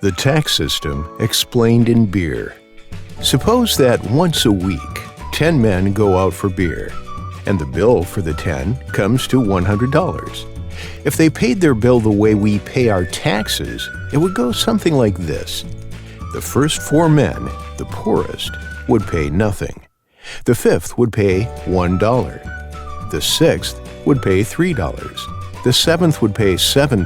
The tax system explained in beer. Suppose that once a week, 10 men go out for beer, and the bill for the 10 comes to $100. If they paid their bill the way we pay our taxes, it would go something like this. The first 4 men, the poorest, would pay nothing. The 5th would pay $1. The 6th would pay $3. The 7th would pay $7.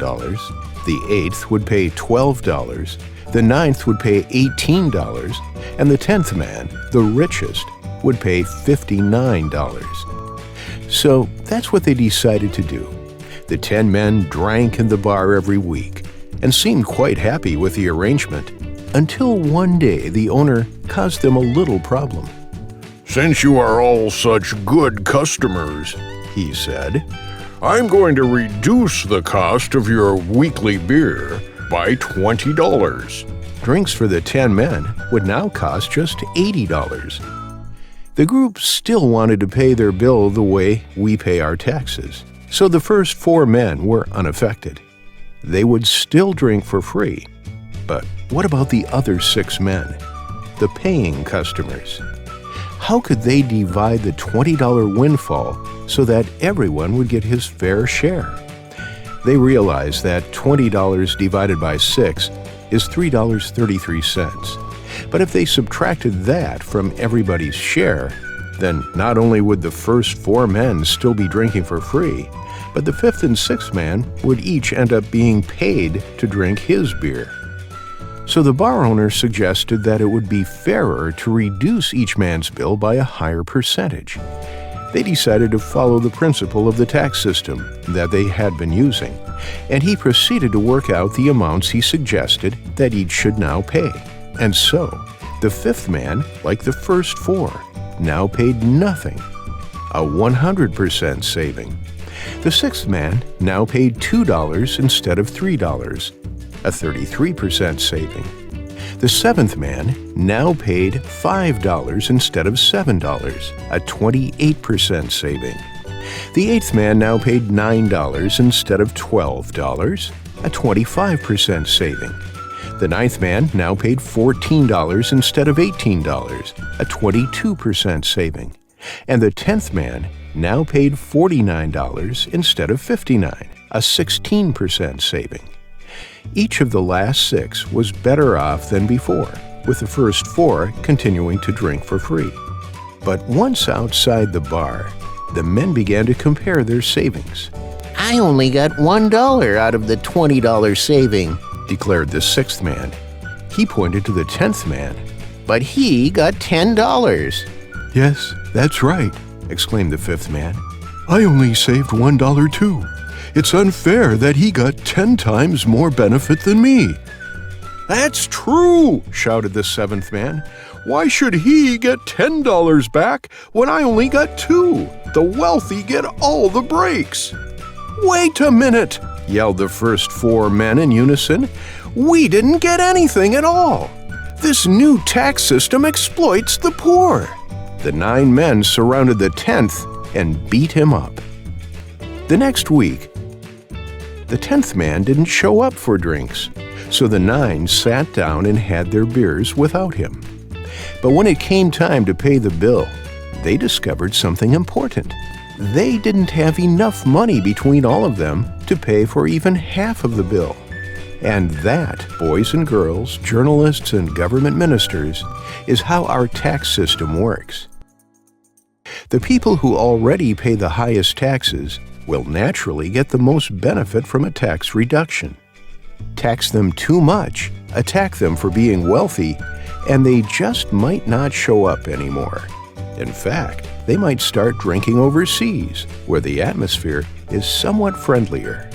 The 8th would pay $12. The 9th would pay $18. And the 10th man, the richest, would pay $59. So that's what they decided to do. The 10 men drank in the bar every week and seemed quite happy with the arrangement, until one day the owner caused them a little problem. "Since you are all such good customers," he said, "I'm going to reduce the cost of your weekly beer by $20. Drinks for the 10 men would now cost just $80. The group still wanted to pay their bill the way we pay our taxes, so the first 4 men were unaffected. They would still drink for free. But what about the other 6 men, the paying customers? How could they divide the $20 windfall so that everyone would get his fair share? They realized that $20 divided by 6 is $3.33. But if they subtracted that from everybody's share, then not only would the first 4 men still be drinking for free, but the 5th and 6th man would each end up being paid to drink his beer. So the bar owner suggested that it would be fairer to reduce each man's bill by a higher percentage. They decided to follow the principle of the tax system that they had been using, and he proceeded to work out the amounts he suggested that each should now pay. And so, the 5th man, like the first 4, now paid nothing, a 100% saving. The 6th man now paid $2 instead of $3, a 33% saving. The 7th man now paid $5 instead of $7, a 28% saving. The 8th man now paid $9 instead of $12, a 25% saving. The 9th man now paid $14 instead of $18, a 22% saving. And the 10th man now paid $49 instead of $59, a 16% saving. Each of the last 6 was better off than before, with the first 4 continuing to drink for free. But once outside the bar, the men began to compare their savings. "I only got $1 out of the $20 saving," declared the 6th man. He pointed to the 10th man. "But he got $10. "Yes, that's right," exclaimed the 5th man. "I only saved $1 too. It's unfair that he got 10 times more benefit than me." "That's true," shouted the 7th man. "Why should he get $10 back when I only got 2? The wealthy get all the breaks." "Wait a minute," yelled the first 4 men in unison. "We didn't get anything at all. This new tax system exploits the poor." The 9 men surrounded the 10th and beat him up. The next week, the 10th man didn't show up for drinks, so the 9 sat down and had their beers without him. But when it came time to pay the bill, they discovered something important. They didn't have enough money between all of them to pay for even half of the bill. And that, boys and girls, journalists and government ministers, is how our tax system works. The people who already pay the highest taxes will naturally get the most benefit from a tax reduction. Tax them too much, attack them for being wealthy, and they just might not show up anymore. In fact, they might start drinking overseas, where the atmosphere is somewhat friendlier.